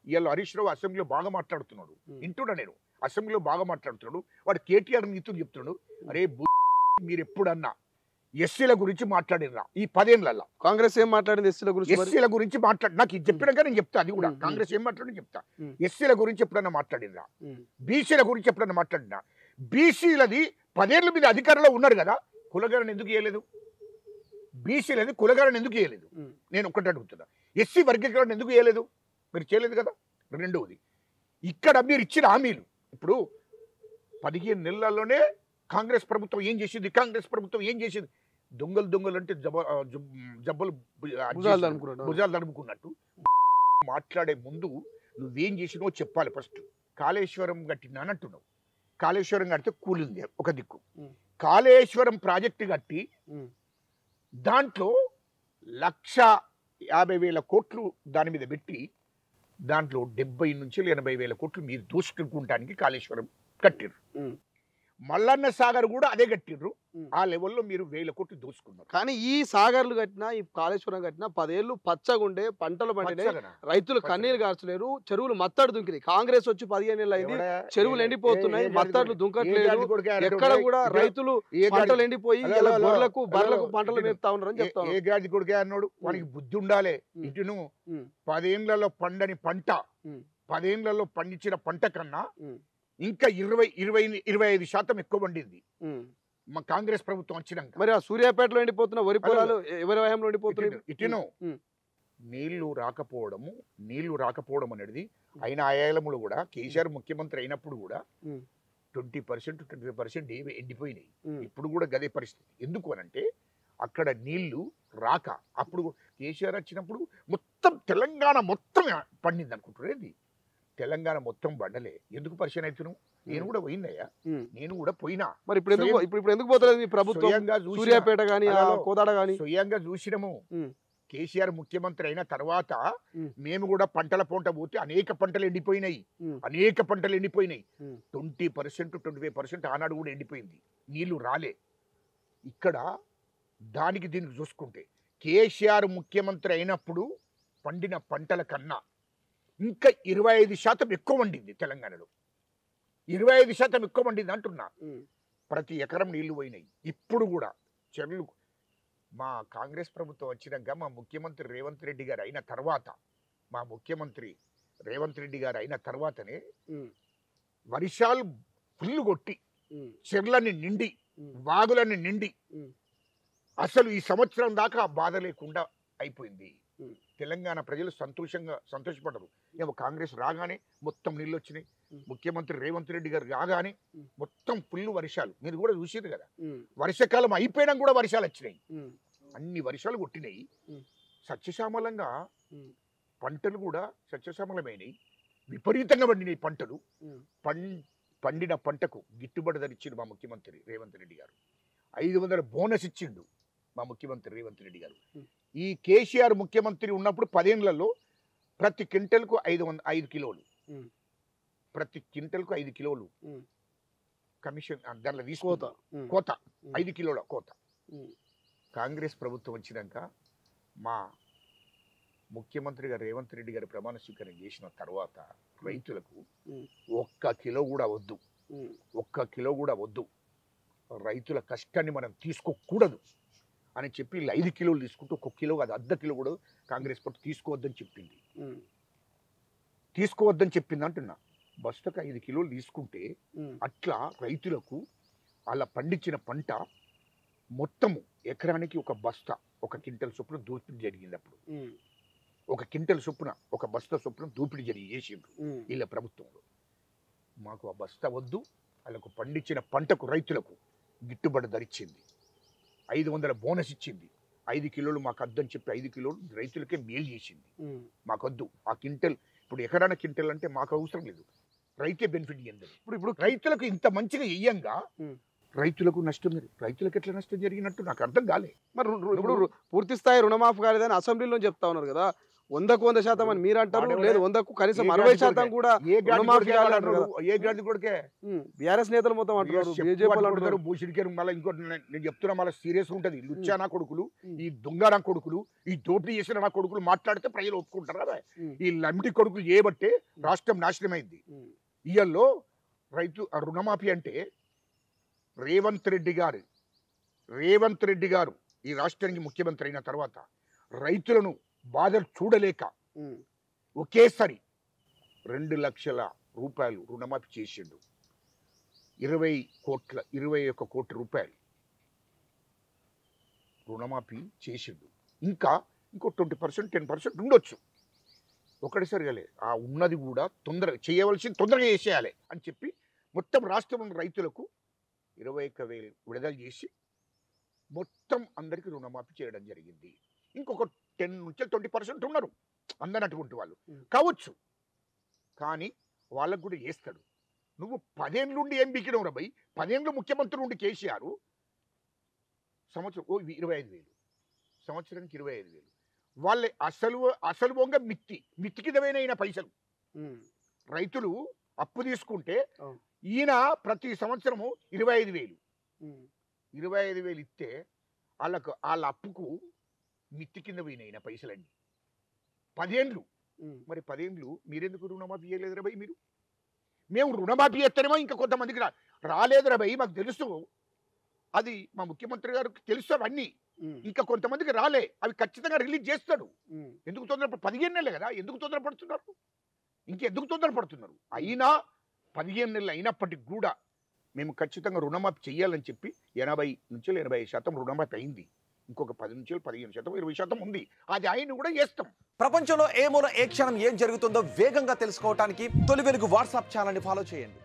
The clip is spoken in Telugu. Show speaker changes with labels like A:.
A: ఇవాళ హరీష్ రావు అసెంబ్లీలో బాగా మాట్లాడుతున్నాడు, వింటున్నా నేను. అసెంబ్లీలో బాగా మాట్లాడుతున్నాడు, వాడు కేటీఆర్ నీతులు చెప్తున్నాడు. అరే మీరు ఎప్పుడన్నా ఎస్సీల గురించి మాట్లాడినరా ఈ 10 ఏళ్లలో?
B: కాంగ్రెస్ ఏం మాట్లాడింది ఎస్సీల గురించి?
A: ఎస్సీల గురించి మాట్లాడి నాకు ఇది చెప్పినాక నేను చెప్తా, అది కూడా కాంగ్రెస్ ఏం మాట్లాడి చెప్తా. ఎస్సీల గురించి ఎప్పుడన్నా మాట్లాడినరా? బీసీల గురించి ఎప్పుడన్నా మాట్లాడినా? బీసీలది 10 ఏళ్ళ మీద అధికారంలో ఉన్నారు కదా, కులగణన ఎందుకు చేయలేదు? బీసీలది కులగణన ఎందుకు చేయలేదు? నేను ఒక్కటి అడుగుతున్నా, ఎస్సీ వర్గీకరణ ఎందుకు చేయలేదు? మీరు చేయలేదు కదా. రెండవది, ఇక్కడ మీరు ఇచ్చిన హామీలు ఇప్పుడు 15 నెలల్లోనే కాంగ్రెస్ ప్రభుత్వం ఏం చేసింది? కాంగ్రెస్ ప్రభుత్వం ఏం చేసింది? దొంగలు అంటే జబ్బలు భుజాలు తడుముకున్నట్టు మాట్లాడే ముందు నువ్వేం చేసినో చెప్పాలి. ఫస్ట్ కాళేశ్వరం కట్టినా అని అంటున్నావు. కాళేశ్వరం కడితే కూలింది ఒక దిక్కు. కాళేశ్వరం ప్రాజెక్టు కట్టి దాంట్లో 1,50,000 కోట్లు దాని మీద పెట్టి దాంట్లో 70 నుంచి 80,000 కోట్లు మీరు దోసుకుంటానికి కాళేశ్వరం కట్టిర్రు. మల్లన్న సాగర్ కూడా అదే కట్టిర్రు. ఆ లెవెల్లో మీరు 1,000 కోట్లు దోసుకున్నారు.
B: కానీ ఈ సాగర్లు కట్టినా, ఈ కాళేశ్వరం కట్టినా 10 ఏళ్ళు పచ్చగుండే, పంటలు పండినాయి, రైతులు కన్నీరు కార్చలేరు, చెరువులు మత్తడి దుంకినాయి. కాంగ్రెస్ వచ్చి 15 ఏళ్ళు అయింది, చెరువులు ఎండిపోతున్నాయి, మత్తడ్లు దుంకట్లేదు, ఎక్కడ కూడా రైతులు పంటలు ఎండిపోయి బర్లకు పంటలు మేపుతా ఉన్నారని చెప్తాను.
A: ఏ గాడి కొడుకే అన్నాడు, వానికి బుద్ధి ఉండాలి. ఇటును 10 ఏళ్లలో పండని పంట, 10 ఏళ్లలో పండించిన పంట కన్నా ఇంకా 20-25% ఎక్కువ పండింది మా కాంగ్రెస్ ప్రభుత్వం వచ్చినాక.
B: మరి ఆ సూర్యాపేటలో ఎండిపోతున్న వరి పొలాలు ఎవరి వయంలో ఎండిపోతున్నాయి?
A: ఇటును నీళ్లు రాకపోవడం అనేది అయిన ఆయాలములు కూడా కేసీఆర్ ముఖ్యమంత్రి అయినప్పుడు కూడా 20%, 25% ఎండిపోయినాయి. ఇప్పుడు కూడా గదే పరిస్థితి. ఎందుకు అనంటే అక్కడ నీళ్లు రాక, అప్పుడు కేసీఆర్ వచ్చినప్పుడు మొత్తం తెలంగాణ మొత్తం పండింది అనుకుంటున్నది. తెలంగాణ మొత్తం బండలే. ఎందుకు పరిచయం అవుతున్నావు? నేను కూడా పోయిందయ్యా, నేను కూడా పోయినా.
B: మరి ఇప్పుడు ఎందుకు పోతలేదు మీ ప్రభుత్వం? సూర్యాపేట కానీ కోదాడ కానీ
A: స్వయంగా చూసినాము. కేసీఆర్ ముఖ్యమంత్రి అయిన తర్వాత మేము కూడా పంటల పొంట పోతే అనేక పంటలు ఎండిపోయినాయి. 20%, 25% ఆనాడు కూడా ఎండిపోయింది, నీళ్లు రాలే. ఇక్కడ దానికి దీనికి చూసుకుంటే కేసీఆర్ ముఖ్యమంత్రి అయినప్పుడు పండిన పంటల కన్నా ఇంకా 25% ఎక్కువ పండింది తెలంగాణలో. 25% ఎక్కువ పండింది అంటున్నా. ప్రతి ఎకరం నీళ్లు పోయినాయి. ఇప్పుడు కూడా చెర్లు మా కాంగ్రెస్ ప్రభుత్వం వచ్చినాక మా ముఖ్యమంత్రి రేవంత్ రెడ్డి గారు అయిన తర్వాతనే వర్షాలు ఫుల్లు కొట్టి చెర్లని నిండి, వాగులని నిండి అసలు ఈ సంవత్సరం దాకా బాధ లేకుండా అయిపోయింది. తెలంగాణ ప్రజలు సంతోషపడ్డారు. ఏమో కాంగ్రెస్ రాగానే మొత్తం నీళ్ళు వచ్చినాయి. ముఖ్యమంత్రి రేవంత్ రెడ్డి గారు రాగానే మొత్తం ఫుల్ వర్షాలు. మీరు కూడా చూసారు కదా, వర్షాకాలం అయిపోయినా కూడా వర్షాలు వచ్చినాయి. అన్ని వర్షాలు కొట్టినాయి. సత్యశ్యామలంగా పంటలు కూడా సత్యశ్యామలమైనవి. విపరీతంగా పండినాయి పంటలు. పండిన పంటకు గిట్టుబాటు ధర ఇచ్చిండు మా ముఖ్యమంత్రి రేవంత్ రెడ్డి గారు. 500 బోనస్ ఇచ్చిండు మా ముఖ్యమంత్రి రేవంత్ రెడ్డి గారు. ఈ కేసీఆర్ ముఖ్యమంత్రి ఉన్నప్పుడు 10 ఏళ్లలో ప్రతి క్వింటల్కు 5 కిలోలు, ప్రతి క్వింటల్కు 5 కిలోలు కమిషన్ దాంట్లో తీసుకోత, కోత 5 కిలోల కోత. కాంగ్రెస్ ప్రభుత్వం వచ్చినాక మా ముఖ్యమంత్రి గారు రేవంత్ రెడ్డి గారు ప్రమాణ స్వీకారం చేసిన తర్వాత రైతులకు 1 కిలో కూడా వద్దు, రైతుల కష్టాన్ని మనం తీసుకోకూడదు అని చెప్పి 5 కిలోలు తీసుకుంటూ 1 కిలో కాదు, 1/2 కిలో కూడా కాంగ్రెస్ పార్టీ తీసుకోవద్దని చెప్పింది అంటున్నా. బస్తకు 5 కిలోలు తీసుకుంటే అట్లా రైతులకు అలా పండించిన పంట మొత్తము ఎకరానికి ఒక బస్తా, 1 క్వింటల్ చొప్పున దోపిడీ జరిగింది. అప్పుడు 1 క్వింటల్ చొప్పున, 1 బస్తా చొప్పున దోపిడీ చేసిండ్రు వీళ్ళ ప్రభుత్వంలో. మాకు ఆ బస్తా వద్దు, వాళ్ళకు పండించిన పంటకు రైతులకు గిట్టుబాటు ధర ఇచ్చింది, 500 బోనస్ ఇచ్చింది, 5 కిలోలు మాకు వద్దని చెప్పి 5 కిలోలు రైతులకే మేలు చేసింది. మాకొద్దు ఆ క్వింటల్. ఇప్పుడు ఎకరాన క్వింటల్ అంటే మాకు అవసరం లేదు, రైతే బెనిఫిట్ ఇయ్యండి. ఇప్పుడు రైతులకు ఇంత మంచిగా ఇయ్యంగా రైతులకు నష్టం, రైతులకు ఎట్లా నష్టం జరిగినట్టు నాకు అర్థం కాలే.
B: మరి ఇప్పుడు పూర్తి స్థాయి రుణమాఫీ కాలేదని అసెంబ్లీలో చెప్తా ఉన్నారు కదా, 100% అని మీరు అంటారు,
A: వాడెవడే?
B: లేదు 100కు కనీసం
A: ఏ
B: 60%
A: గాడి
B: కూడా
A: ఏ గాడి
B: రుణమాఫీ
A: కొడుకే
B: కావాలి
A: వాడు
B: అంటారు
A: అన్నాడు? ఏ గాడి కొడుకే
B: బీఆర్ఎస్ నేతలు మొత్తం అంటున్నారు, బీజేపీ వాళ్ళు అంటున్నారు.
A: భూషిడికే మళ్ళీ ఇంకోటి నేను చెప్తున్నా, మళ్ళీ సీరియస్ ఉంటది. లుచ్చానా కొడుకులు,
B: ఉమ్.
A: ఈ దొంగ నా కొడుకులు, ఈ దోపిడీ చేసిన నా కొడుకులు మాట్లాడితే ప్రజలు ఒప్పుకుంటారా?
B: ఉమ్.
A: ఈ లంటి కొడుకులు చేయబట్టే రాష్ట్రం నాశనమైంది.
B: ఉమ్.
A: ఇయల్లో రైతు రుణమాఫీ అంటే రేవంత్ రెడ్డి గారు ఈ రాష్ట్రానికి ముఖ్యమంత్రి అయిన తర్వాత రైతులను బాధలు చూడలేక
B: ఉమ్.
A: ఒకేసారి 2 లక్షల రూపాయలు రుణమాఫీ చేసిండు. 21 కోట్ల రూపాయలు రుణమాఫీ చేసిండు. ఇంకో 20%, 10% ఉండొచ్చు. ఒకటిసారిగాలే ఆ ఉన్నది కూడా తొందరగా చేయవలసింది తొందరగా చేసేయాలి అని చెప్పి మొత్తం రాష్ట్రంలో రైతులకు 21,000 విడుదల చేసి మొత్తం అందరికీ రుణమాఫీ చేయడం జరిగింది. ఇంకొక 10 నుంచి 20% ఉన్నారు అందనటువంటి వాళ్ళు కావచ్చు, కానీ వాళ్ళకు కూడా వేస్తాడు. నువ్వు 10 ఏళ్ళ నుండి ఏం బీకినవు రాబాయి? 10 ఏళ్ళు ముఖ్యమంత్రి నుండి కేసీఆర్ సంవత్సరం 25,000, సంవత్సరానికి 25,000. వాళ్ళే అసలు బొంగ మిత్తికి దవైన పైసలు. రైతులు అప్పు తీసుకుంటే ఈయన ప్రతి సంవత్సరము 25,000 ఇస్తే వాళ్ళ అప్పుకు మిత్తి కింద పోయినాయి పైసలన్నీ. 10 ఏళ్ళు. మరి 10 ఏళ్ళు మీరెందుకు రుణమాఫీ చేయలేదు రాబాయి? మేము రుణమాఫీ చేస్తేనేమో ఇంకా కొంతమందికి రాలేదు రాబాయి, మాకు తెలుసు, అది మా ముఖ్యమంత్రి గారికి తెలుసు అవన్నీ. ఇంకా కొంతమందికి రాలే, అవి ఖచ్చితంగా రిలీజ్ చేస్తాడు. ఎందుకు తొందరపడు? 15 నెలలే కదా, ఎందుకు తొందరపడుతున్నారు? ఇంకెందుకు తొందరపడుతున్నారు? అయినా 15 నెలలు అయినప్పటికి కూడా మేము ఖచ్చితంగా రుణమాఫీ చేయాలని చెప్పి 80 నుంచి 85% రుణమాఫీ అయింది. ఇంకొక 10 నుంచి 15%, 20% ఉంది. అది ఆయన కూడా చేస్తాం.
C: ప్రపంచంలో ఏ మూల ఏ క్షణం ఏం జరుగుతుందో వేగంగా తెలుసుకోవడానికి తొలి వెలుగు వాట్సాప్ ఛానల్ని ఫాలో చేయండి.